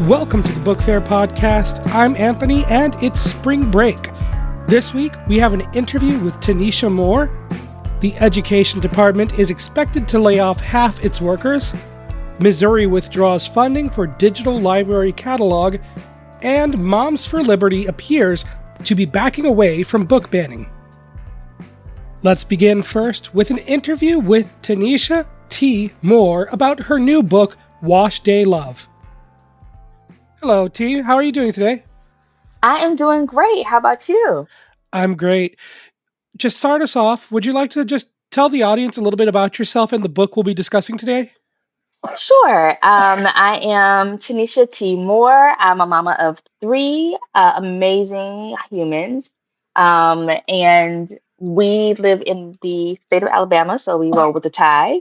Welcome to the Book Faire podcast. I'm Anthony, and it's spring break. This week, we have an interview with Tanisha Moore. The education department is expected to lay off half its workers. Missouri withdraws funding for digital library catalog. And Moms for Liberty appears to be backing away from book banning. Let's begin first with an interview with Tanisha T. Moore about her new book, Wash Day Love. Hello, T. How are you doing today? I am doing great. How about you? I'm great. Just start us off. Would you like to just tell the audience a little bit about yourself and the book we'll be discussing today? Sure. I am Tanisha T. Moore. I'm a mama of three amazing humans. And we live in the state of Alabama, so we roll with the tide.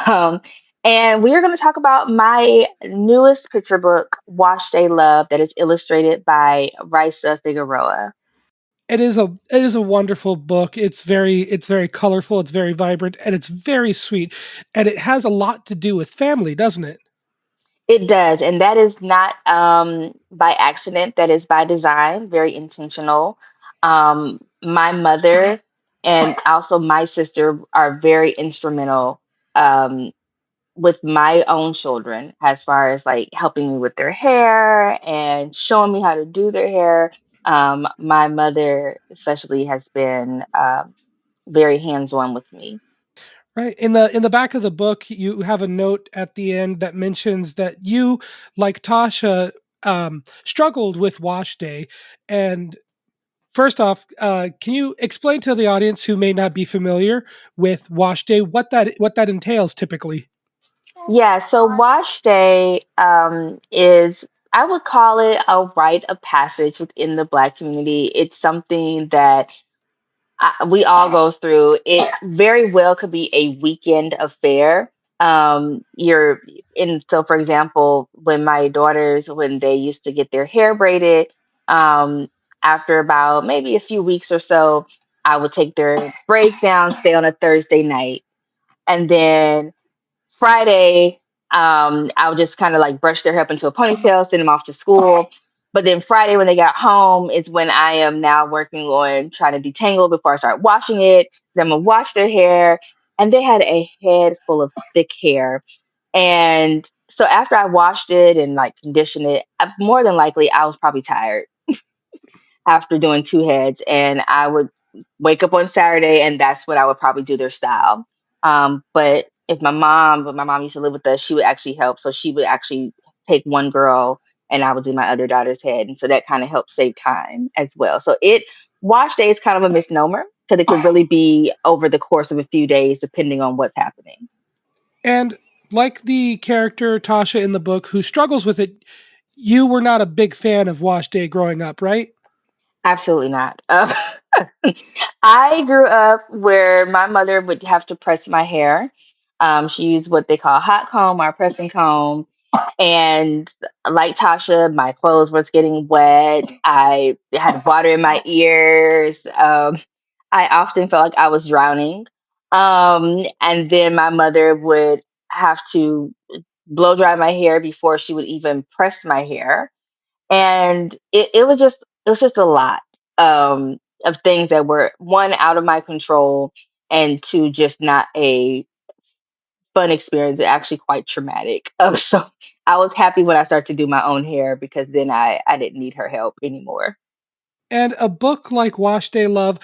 Um, and we are going to talk about my newest picture book, Wash Day Love, that is illustrated by Raisa Figueroa. It is a wonderful book. It's very colorful, it's very vibrant, and it's very sweet. And it has a lot to do with family, doesn't it? It does, and that is not by accident. That is by design, very intentional. My mother and also my sister are very instrumental um, with my own children, as far as like helping me with their hair and showing me how to do their hair. My mother, especially, has been very hands-on with me. Right. In the back of the book, you have a note at the end that mentions that you, like Tasha, struggled with Wash Day. And first off, can you explain to the audience who may not be familiar with Wash Day what that entails typically? Yeah, so wash day is, I would call it a rite of passage within the Black community. It's something that we all go through. It very well could be a weekend affair. You're in, so for example, when my daughters, when they used to get their hair braided, um, after about maybe a few weeks or so, I would take their braids down, stay on a Thursday night. And then Friday, I would just kind of like brush their hair up into a ponytail, send them off to school. But then Friday, when they got home, is when I am now working on trying to detangle before I start washing it. Then I'm gonna wash their hair, and they had a head full of thick hair. And so after I washed it and like conditioned it, more than likely I was probably tired after doing two heads, and I would wake up on Saturday, and that's when I would probably do their style. But if but my mom used to live with us, she would actually help. So she would actually take one girl, and I would do my other daughter's head, and so that kind of helped save time as well. So it wash day is kind of a misnomer because it could really be over the course of a few days, depending on what's happening. And like the character Tasha in the book who struggles with it, you were not a big fan of Wash Day growing up, right? Absolutely not. I grew up where my mother would have to press my hair. She used what they call hot comb or pressing comb. And like Tasha, my clothes was getting wet. I had water in my ears. I often felt like I was drowning. And then my mother would have to blow dry my hair before she would even press my hair. And it was just a lot of things that were, one, out of my control, and two, just not a fun experience, actually quite traumatic. So I was happy when I started to do my own hair because then I didn't need her help anymore. And a book like Wash Day Love,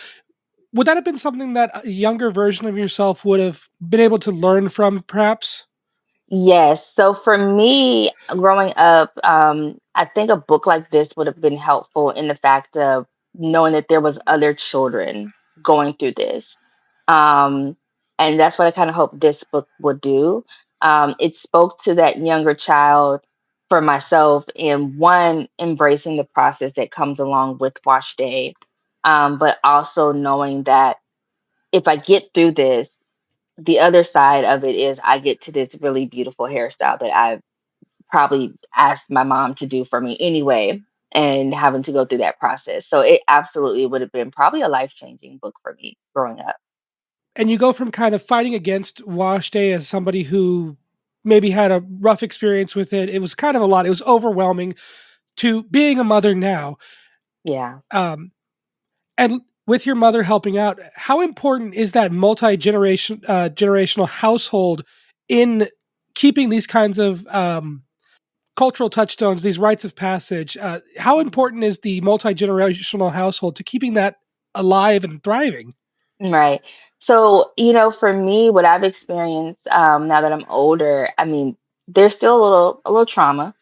would that have been something that a younger version of yourself would have been able to learn from, perhaps? Yes. So for me, growing up, I think a book like this would have been helpful in the fact of knowing that there was other children going through this. Um, and that's what I kind of hope this book would do. It spoke to that younger child for myself, and one, embracing the process that comes along with Wash Day, but also knowing that if I get through this, the other side of it is I get to this really beautiful hairstyle that I probably asked my mom to do for me anyway, and having to go through that process. So it absolutely would have been probably a life-changing book for me growing up. And you go from kind of fighting against Wash Day as somebody who maybe had a rough experience with it. It was kind of a lot. It was overwhelming to being a mother now. Yeah. Um, and with your mother helping out, how important is that generational household in keeping these kinds of cultural touchstones, these rites of passage? How important is the multi generational household to keeping that alive and thriving? Right. So, for me, what I've experienced now that I'm older, I mean, there's still a little trauma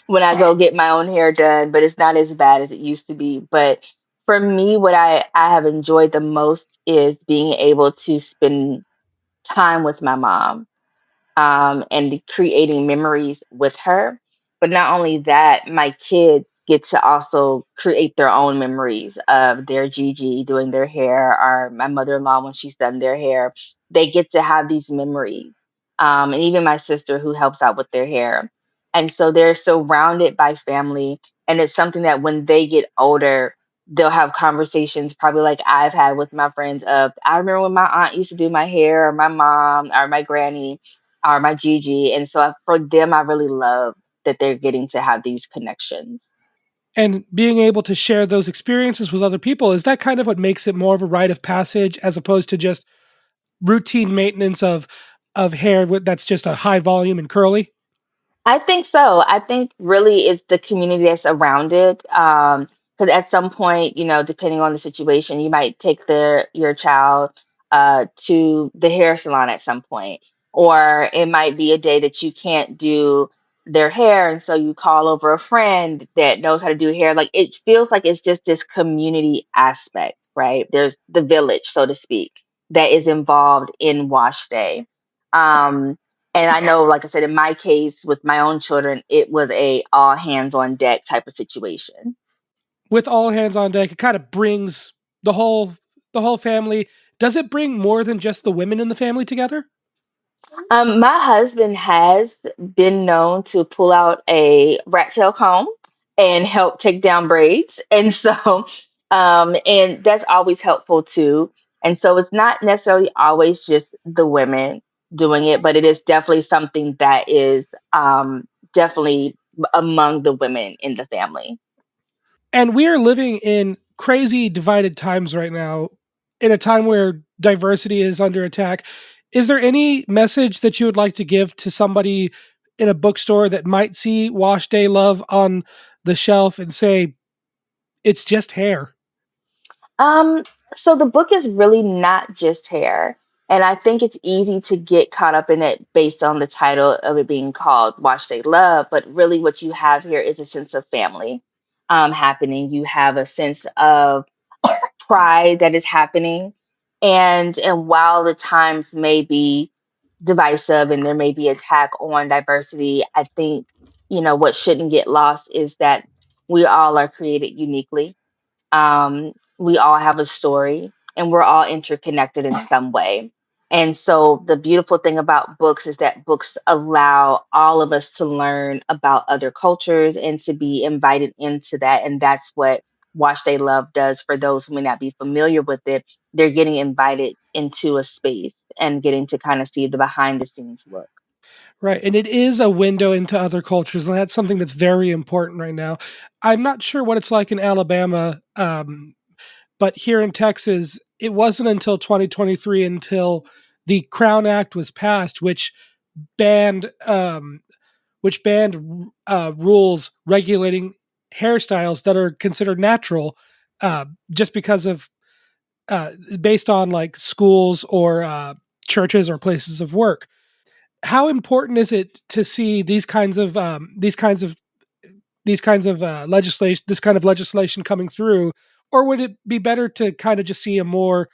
when I go get my own hair done, but it's not as bad as it used to be. But for me, what I have enjoyed the most is being able to spend time with my mom, and creating memories with her. But not only that, my kids get to also create their own memories of their Gigi doing their hair, or my mother-in-law when she's done their hair. They get to have these memories. And even my sister who helps out with their hair. And so they're surrounded by family. And it's something that when they get older, they'll have conversations probably like I've had with my friends of, I remember when my aunt used to do my hair, or my mom, or my granny, or my Gigi. And so for them, I really love that they're getting to have these connections. And being able to share those experiences with other people, is that kind of what makes it more of a rite of passage as opposed to just routine maintenance of hair that's just a high volume and curly? I think so. I think really it's the community that's around it. Because at some point, depending on the situation, you might take your child to the hair salon at some point, or it might be a day that you can't do their hair, and so you call over a friend that knows how to do hair. Like it feels like it's just this community aspect, right? There's the village, so to speak, that is involved in wash day. Um, and I know, like I said, in my case with my own children, it was a all hands on deck type of situation. With all hands on deck, it kind of brings the whole family. Does it bring more than just the women in the family together? My husband has been known to pull out a rat tail comb and help take down braids. And so, and that's always helpful too. And so it's not necessarily always just the women doing it, but it is definitely something that is definitely among the women in the family. And we are living in crazy divided times right now, in a time where diversity is under attack. Is there any message that you would like to give to somebody in a bookstore that might see Wash Day Love on the shelf and say, it's just hair? Um, so the book is really not just hair. And I think it's easy to get caught up in it based on the title of it being called Watch They Love. But really, what you have here is a sense of family happening. You have a sense of pride that is happening. And while the times may be divisive and there may be attack on diversity, I think, what shouldn't get lost is that we all are created uniquely. We all have a story and we're all interconnected in some way. And so the beautiful thing about books is that books allow all of us to learn about other cultures and to be invited into that. And that's what Watch They Love does for those who may not be familiar with it. They're getting invited into a space and getting to kind of see the behind the scenes look. Right. And it is a window into other cultures. And that's something that's very important right now. I'm not sure what it's like in Alabama, but here in Texas, it wasn't until 2023 until the Crown Act was passed, banned rules regulating hairstyles that are considered natural, just because of based on like schools or churches or places of work. How important is it to see these kinds of legislation, this kind of legislation coming through, or would it be better to kind of just see a more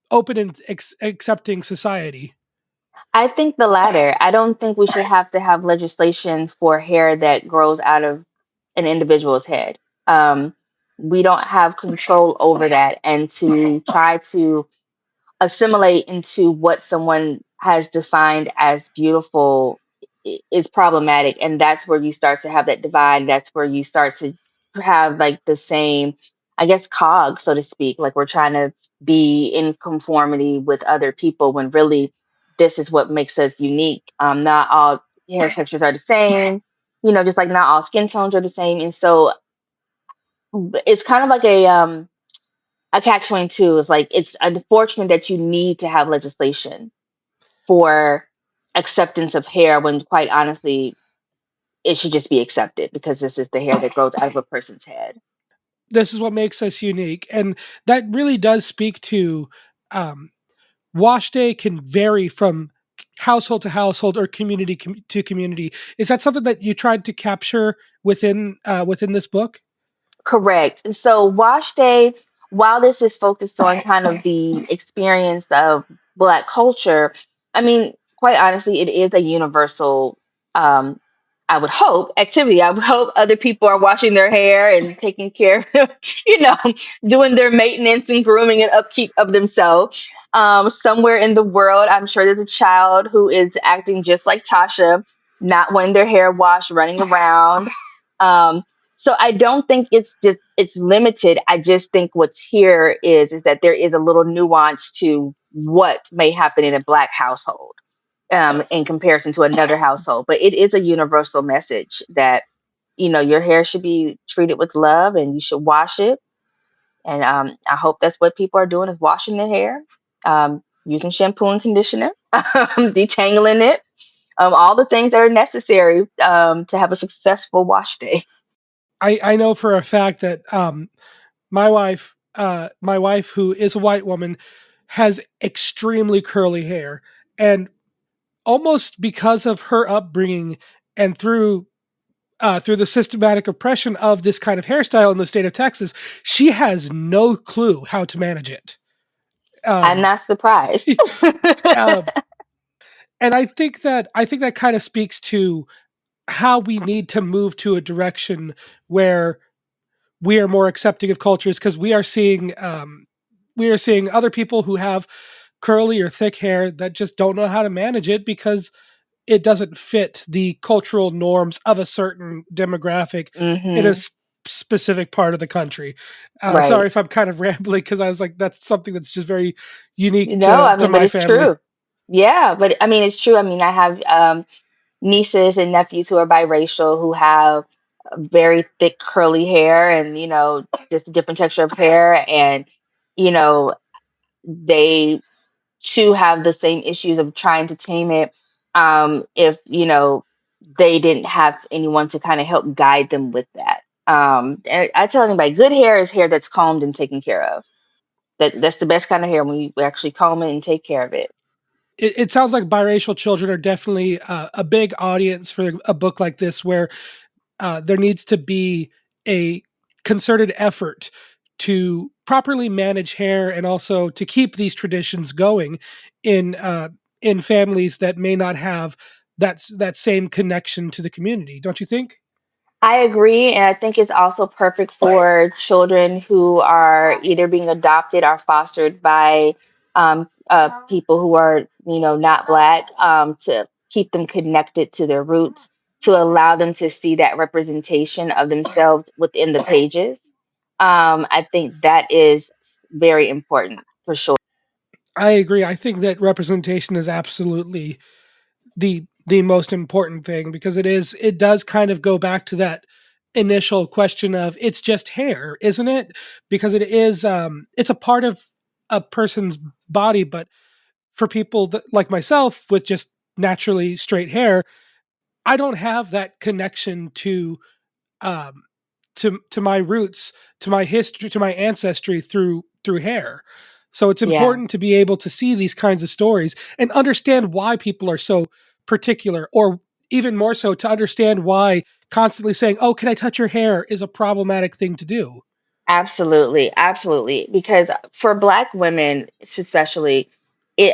open and accepting society? I think the latter. I don't think we should have to have legislation for hair that grows out of an individual's head. Um, we don't have control over that. And to try to assimilate into what someone has defined as beautiful is problematic. And that's where you start to have that divide. That's where you start to have like the same, I guess, cog, so to speak. Like we're trying to be in conformity with other people when really this is what makes us unique. Not all hair textures are the same, you know, just like not all skin tones are the same. And so it's kind of like a catch 22. It's like it's unfortunate that you need to have legislation for acceptance of hair when quite honestly it should just be accepted because this is the hair that grows out of a person's head. This is what makes us unique, and that really does speak to um, wash day can vary from household to household or community to community. Is that something that you tried to capture within this book? Correct. And so wash day, while this is focused on kind of the experience of Black culture, I mean, quite honestly, it is a universal, um, I would hope, activity. I would hope other people are washing their hair and taking care of, you know, doing their maintenance and grooming and upkeep of themselves. Somewhere in the world, I'm sure there's a child who is acting just like Tasha, not wanting their hair washed, running around. Um, so I don't think it's just it's limited. I just think what's here is that there is a little nuance to what may happen in a Black household in comparison to another household. But it is a universal message that you know your hair should be treated with love and you should wash it. And I hope that's what people are doing is washing their hair, using shampoo and conditioner, detangling it, all the things that are necessary to have a successful wash day. I know for a fact that my wife, who is a white woman, has extremely curly hair, and almost because of her upbringing and through the systematic oppression of this kind of hairstyle in the state of Texas, she has no clue how to manage it. I'm Um, not surprised. uh, and I think that kind of speaks to how we need to move to a direction where we are more accepting of cultures, because we are seeing other people who have curly or thick hair that just don't know how to manage it because it doesn't fit the cultural norms of a certain demographic in a Hmm. specific part of the country. Sorry Right. if I'm kind of rambling, because I was like, that's something that's just very unique No, I to mean, but my it's family. true. Yeah, but I mean, it's true. I mean, I have nieces and nephews who are biracial who have very thick curly hair and, you know, just a different texture of hair. And, you know, they too have the same issues of trying to tame it. If, you know, they didn't have anyone to kind of help guide them with that. And I tell anybody, good hair is hair that's combed and taken care of. That's the best kind of hair when you actually comb it and take care of it. It sounds like biracial children are definitely a big audience for a book like this, where there needs to be a concerted effort to properly manage hair and also to keep these traditions going in in families that may not have that same connection to the community. Don't you think? I agree, and I think it's also perfect for children who are either being adopted or fostered by people who are, you know, not Black, to keep them connected to their roots, to allow them to see that representation of themselves within the pages. I think that is very important for sure. I agree. I think that representation is absolutely the most important thing, because it does kind of go back to that initial question of it's just hair, isn't it? Because it is it's a part of a person's body, but for people that, like myself, with just naturally straight hair, I don't have that connection um to my roots, to my history, to my ancestry through hair. So it's Yeah. important to be able to see these kinds of stories and understand why people are so particular, or even more so to understand why constantly saying, "Oh, can I touch your hair?" is a problematic thing to do. Absolutely, absolutely. Because for Black women, especially,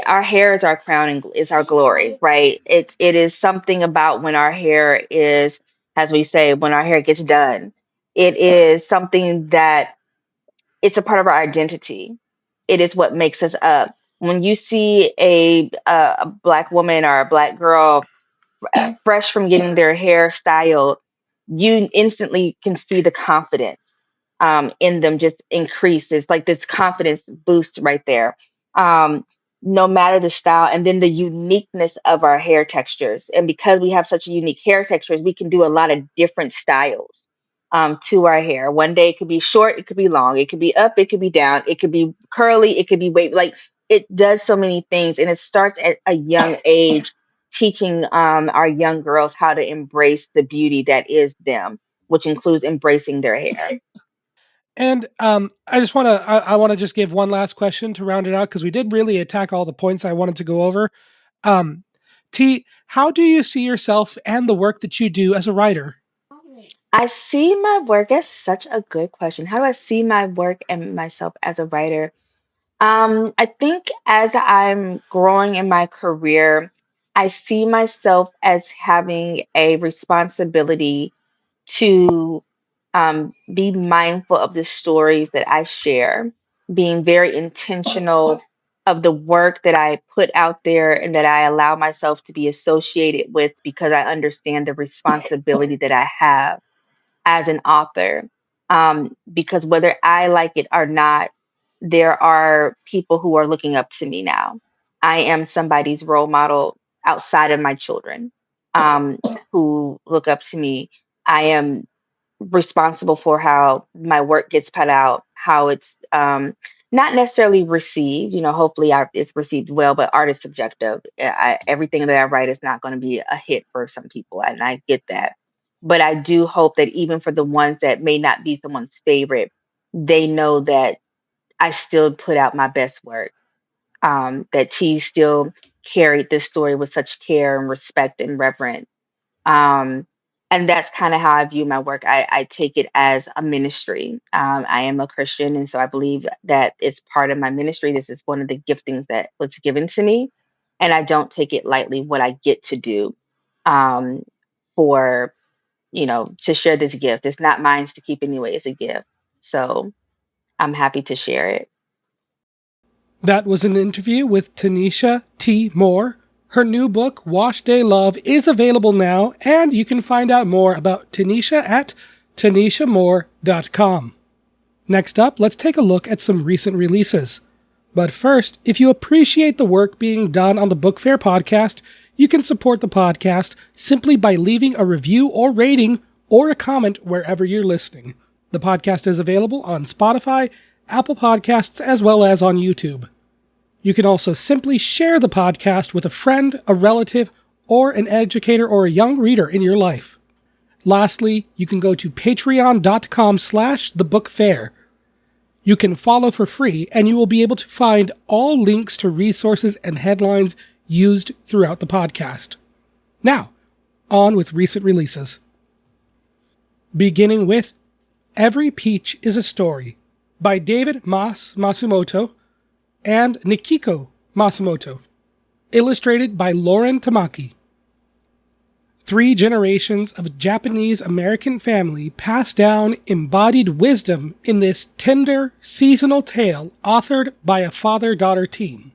our hair is our crown and is our glory, right? It is something about when our hair is, as we say, when our hair gets done. It is something that it's a part of our identity. It is what makes us up. When you see a Black woman or a Black girl fresh from getting their hair styled, you instantly can see the confidence in them just increase. It's like this confidence boost right there. Um, no matter the style, and then the uniqueness of our hair textures. And because we have such a unique hair textures, we can do a lot of different styles to our hair. One day it could be short, it could be long, it could be up, it could be down, it could be curly, it could be wavy. Like it does so many things, and it starts at a young age, teaching our young girls how to embrace the beauty that is them, which includes embracing their hair. And I just want to I want to just give one last question to round it out because we did really attack all the points I wanted to go over. Um, T, how do you see yourself and the work that you do as a writer? I see my work as such a good question. How do I see my work and myself as a writer? I think as I'm growing in my career, I see myself as having a responsibility to be mindful of the stories that I share, being very intentional of the work that I put out there and that I allow myself to be associated with because I understand the responsibility that I have as an author. Because whether I like it or not, there are people who are looking up to me now. I am somebody's role model outside of my children um, who look up to me. I am responsible for how my work gets put out, how it's not necessarily received. You know, hopefully it's received well, but art is subjective. Everything that I write is not going to be a hit for some people, and I get that. But I do hope that even for the ones that may not be someone's favorite, they know that I still put out my best work. That T still carried this story with such care and respect and reverence. Um, and that's kind of how I view my work. I take it as a ministry. I am a Christian, and so I believe that it's part of my ministry. This is one of the giftings that was given to me, and I don't take it lightly what I get to do um, for, to share this gift. It's not mine to keep anyway, it's a gift. So I'm happy to share it. That was an interview with Tanisha T. Moore. Her new book, Wash Day Love, is available now, and you can find out more about Tanisha at tanishamore.com. Next up, let's take a look at some recent releases. But first, if you appreciate the work being done on the Book Faire podcast, you can support the podcast simply by leaving a review or rating or a comment wherever you're listening. The podcast is available on Spotify, Apple Podcasts, as well as on YouTube. You can also simply share the podcast with a friend, a relative, or an educator or a young reader in your life. Lastly, you can go to patreon.com/thebookfair. You can follow for free, and you will be able to find all links to resources and headlines used throughout the podcast. Now, on with recent releases. Beginning with Every Peach is a Story by David Masumoto and Nikiko Masumoto, illustrated by Lauren Tamaki. 3 generations of a Japanese-American family pass down embodied wisdom in this tender, seasonal tale authored by a father-daughter team.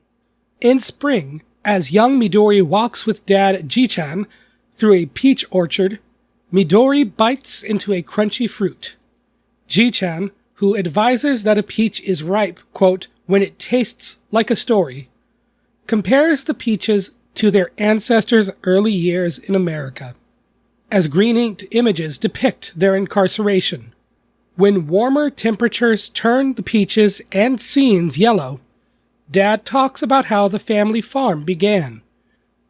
In spring, as young Midori walks with dad Ji-chan through a peach orchard, Midori bites into a crunchy fruit. Ji-chan, who advises that a peach is ripe, quote, when it tastes like a story, compares the peaches to their ancestors' early years in America, as green-inked images depict their incarceration. When warmer temperatures turn the peaches and scenes yellow, Dad talks about how the family farm began.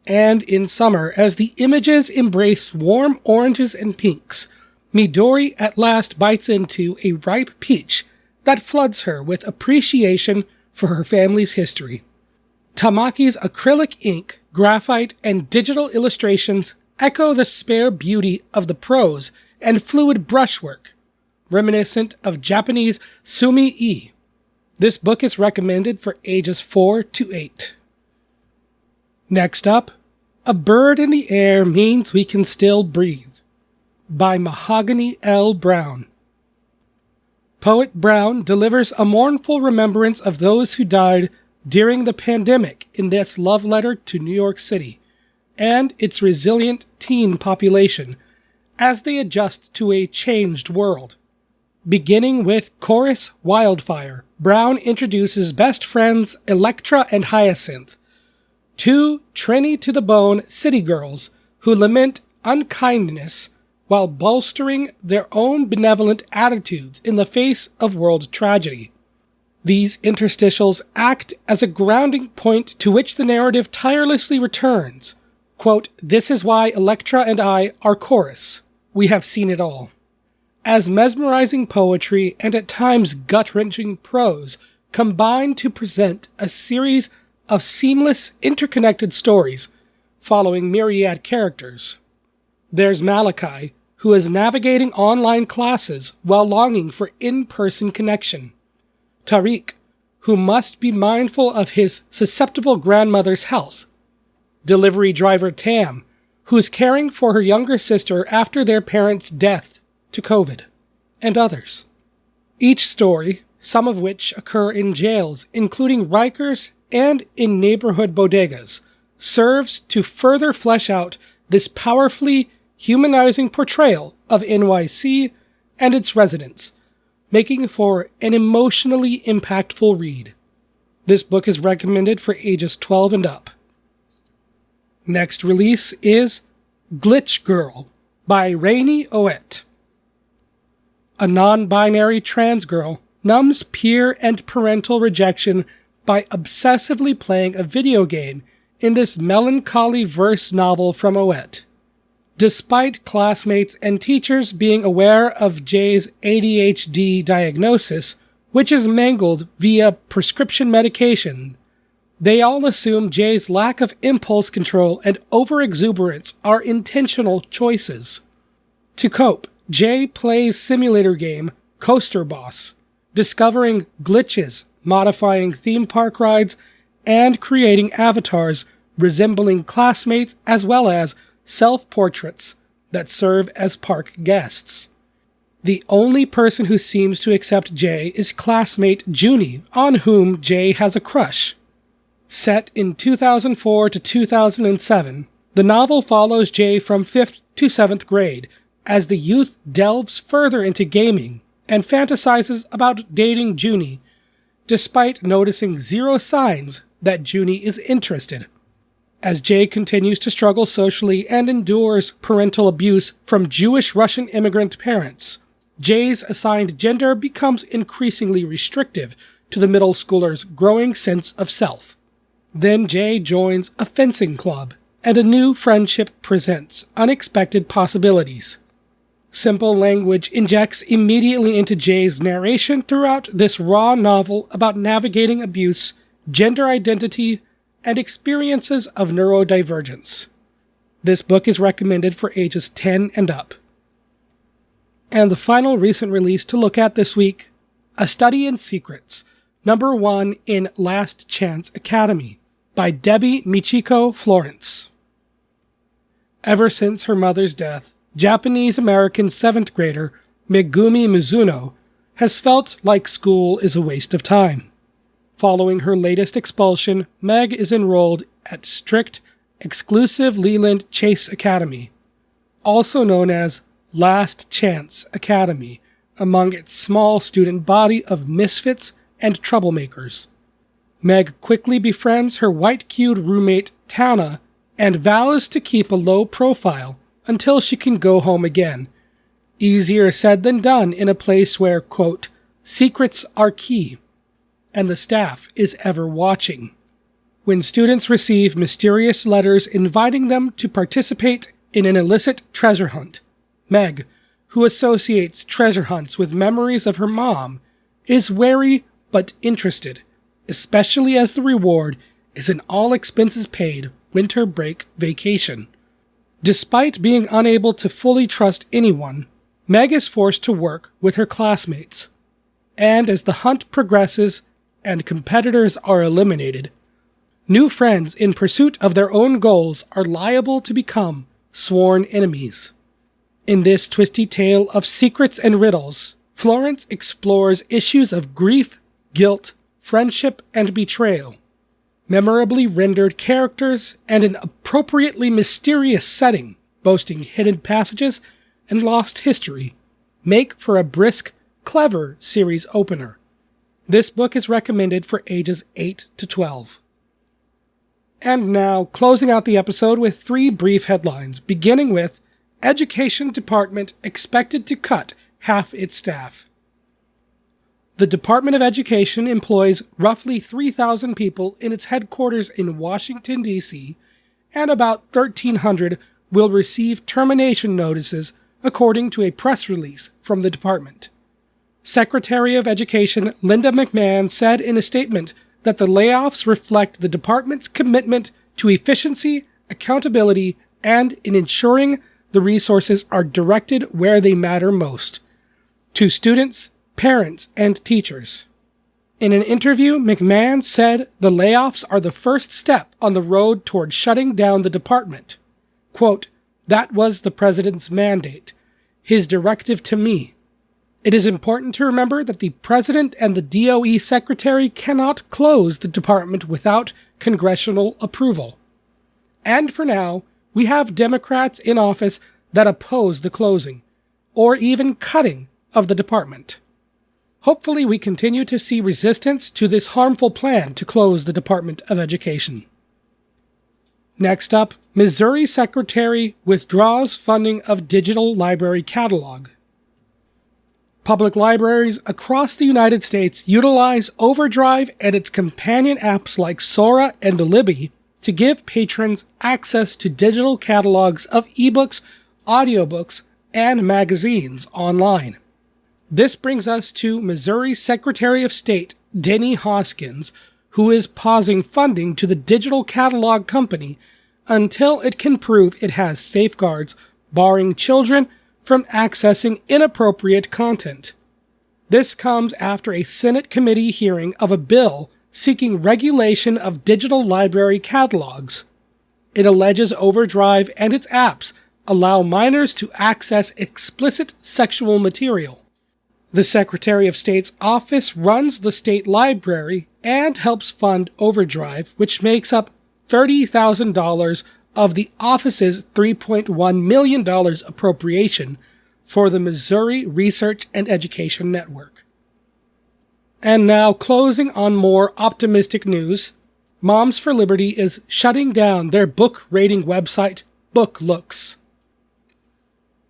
And in summer, as the images embrace warm oranges and pinks, Midori at last bites into a ripe peach that floods her with appreciation for her family's history. Tamaki's acrylic ink, graphite, and digital illustrations echo the spare beauty of the prose and fluid brushwork, reminiscent of Japanese sumi-e. This book is recommended for ages 4 to 8. Next up, A Bird in the Air Means We Can Still Breathe by Mahogany L. Browne. Poet Browne delivers a mournful remembrance of those who died during the pandemic in this love letter to New York City and its resilient teen population as they adjust to a changed world. Beginning with Chorus Wildfire Browne introduces best friends Electra and Hyacinth, two Trini-to-the-bone city girls who lament unkindness while bolstering their own benevolent attitudes in the face of world tragedy. These interstitials act as a grounding point to which the narrative tirelessly returns. Quote, "This is why Electra and I are chorus. We have seen it all." As mesmerizing poetry and at times gut-wrenching prose combine to present a series of seamless, interconnected stories following myriad characters. There's Malachi, who is navigating online classes while longing for in-person connection. Tariq, who must be mindful of his susceptible grandmother's health. Delivery driver Tam, who is caring for her younger sister after their parents' death to COVID, and others. Each story, some of which occur in jails, including Rikers and in neighborhood bodegas, serves to further flesh out this powerfully humanizing portrayal of NYC and its residents, making for an emotionally impactful read. This book is recommended for ages 12 and up. Next release is Glitch Girl by Rainie. A non-binary trans girl numbs peer and parental rejection by obsessively playing a video game in this melancholy verse novel from Ouette. Despite classmates and teachers being aware of Jay's ADHD diagnosis, which is mangled via prescription medication, they all assume Jay's lack of impulse control and overexuberance are intentional choices. To cope, Jay plays simulator game Coaster Boss, discovering glitches, modifying theme park rides, and creating avatars resembling classmates as well as self-portraits that serve as park guests. The only person who seems to accept Jay is classmate Junie, on whom Jay has a crush. Set in 2004 to 2007, the novel follows Jay from 5th to 7th grade as the youth delves further into gaming and fantasizes about dating Junie, despite noticing zero signs that Junie is interested. As Jay continues to struggle socially and endures parental abuse from Jewish Russian immigrant parents, Jay's assigned gender becomes increasingly restrictive to the middle schooler's growing sense of self. Then Jay joins a fencing club, and a new friendship presents unexpected possibilities. Simple language injects immediately into Jay's narration throughout this raw novel about navigating abuse, gender identity, and experiences of neurodivergence. This book is recommended for ages 10 and up. And the final recent release to look at this week, A Study in Secrets, number 1 in Last Chance Academy, by Debbie Michiko Florence. Ever since her mother's death, Japanese-American 7th grader Megumi Mizuno has felt like school is a waste of time. Following her latest expulsion, Meg is enrolled at strict, exclusive Leland Chase Academy, also known as Last Chance Academy, among its small student body of misfits and troublemakers. Meg quickly befriends her white-cued roommate Tana and vows to keep a low profile until she can go home again. Easier said than done in a place where, quote, secrets are key, and the staff is ever watching. When students receive mysterious letters inviting them to participate in an illicit treasure hunt, Meg, who associates treasure hunts with memories of her mom, is wary but interested, especially as the reward is an all-expenses-paid winter break vacation. Despite being unable to fully trust anyone, Meg is forced to work with her classmates. And as the hunt progresses and competitors are eliminated, new friends in pursuit of their own goals are liable to become sworn enemies. In this twisty tale of secrets and riddles, Florence explores issues of grief, guilt, friendship, and betrayal. Memorably rendered characters and an appropriately mysterious setting, boasting hidden passages and lost history, make for a brisk, clever series opener. This book is recommended for ages 8 to 12. And now, closing out the episode with 3 brief headlines, beginning with Education Department expected to cut half its staff. The Department of Education employs roughly 3,000 people in its headquarters in Washington, D.C., and about 1,300 will receive termination notices, according to a press release from the department. Secretary of Education Linda McMahon said in a statement that the layoffs reflect the department's commitment to efficiency, accountability, and in ensuring the resources are directed where they matter most, to students, parents, and teachers. In an interview, McMahon said the layoffs are the first step on the road toward shutting down the department. Quote, "That was the president's mandate, his directive to me. It is important to remember that the president and the DOE secretary cannot close the department without congressional approval. And for now, we have Democrats in office that oppose the closing, or even cutting, of the department. Hopefully we continue to see resistance to this harmful plan to close the Department of Education." Next up, Missouri Secretary withdraws funding of digital library catalog. Public libraries across the United States utilize Overdrive and its companion apps like Sora and Libby to give patrons access to digital catalogs of ebooks, audiobooks, and magazines online. This brings us to Missouri Secretary of State Denny Hoskins, who is pausing funding to the digital catalog company until it can prove it has safeguards barring children from accessing inappropriate content. This comes after a Senate committee hearing of a bill seeking regulation of digital library catalogs. It alleges Overdrive and its apps allow minors to access explicit sexual material. The Secretary of State's office runs the state library and helps fund Overdrive, which makes up $30,000 of the office's $3.1 million appropriation for the Missouri Research and Education Network. And now, closing on more optimistic news, Moms for Liberty is shutting down their book rating website, BookLooks.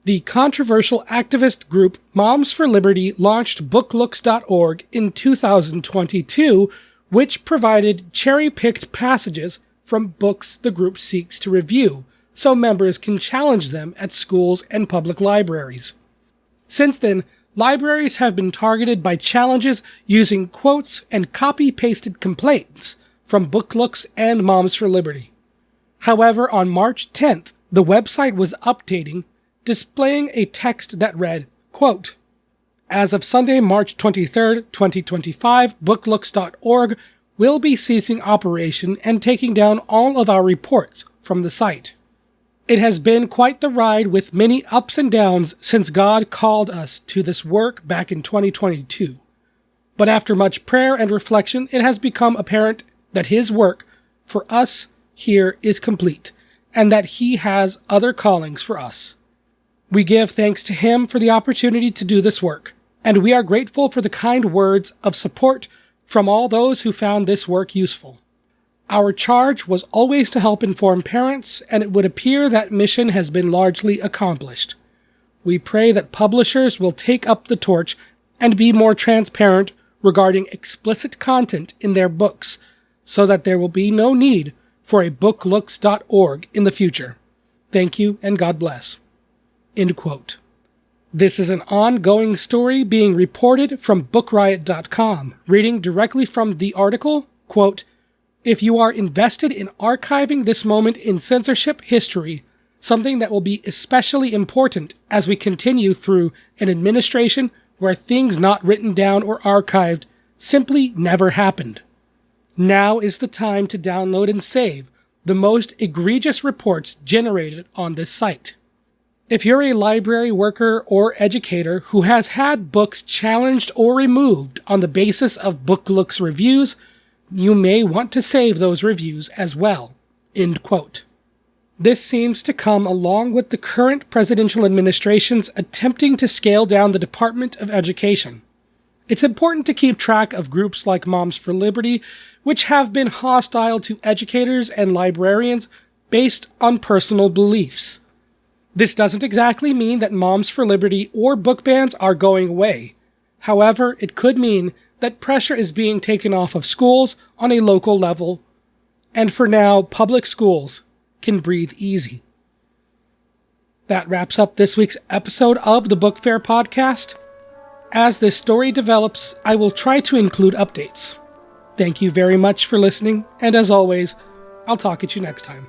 The controversial activist group Moms for Liberty launched booklooks.org in 2022, which provided cherry-picked passages from books the group seeks to review, so members can challenge them at schools and public libraries. Since then, libraries have been targeted by challenges using quotes and copy-pasted complaints from BookLooks and Moms for Liberty. However, on March 10th, the website was updating, displaying a text that read, quote, "As of Sunday, March 23rd, 2025, booklooks.org will be ceasing operation and taking down all of our reports from the site. It has been quite the ride with many ups and downs since God called us to this work back in 2022. But after much prayer and reflection, it has become apparent that His work for us here is complete, and that He has other callings for us. We give thanks to Him for the opportunity to do this work, and we are grateful for the kind words of support from all those who found this work useful. Our charge was always to help inform parents, and it would appear that mission has been largely accomplished. We pray that publishers will take up the torch and be more transparent regarding explicit content in their books, so that there will be no need for a booklooks.org in the future. Thank you, and God bless." End quote. This is an ongoing story being reported from bookriot.com. Reading directly from the article, quote, "If you are invested in archiving this moment in censorship history, something that will be especially important as we continue through an administration where things not written down or archived simply never happened. Now is the time to download and save the most egregious reports generated on this site. If you're a library worker or educator who has had books challenged or removed on the basis of BookLooks reviews, you may want to save those reviews as well." End quote. This seems to come along with the current presidential administration's attempting to scale down the Department of Education. It's important to keep track of groups like Moms for Liberty, which have been hostile to educators and librarians based on personal beliefs. This doesn't exactly mean that Moms for Liberty or book bans are going away. However, it could mean that pressure is being taken off of schools on a local level, and for now, public schools can breathe easy. That wraps up this week's episode of the Book Faire podcast. As this story develops, I will try to include updates. Thank you very much for listening, and as always, I'll talk at you next time.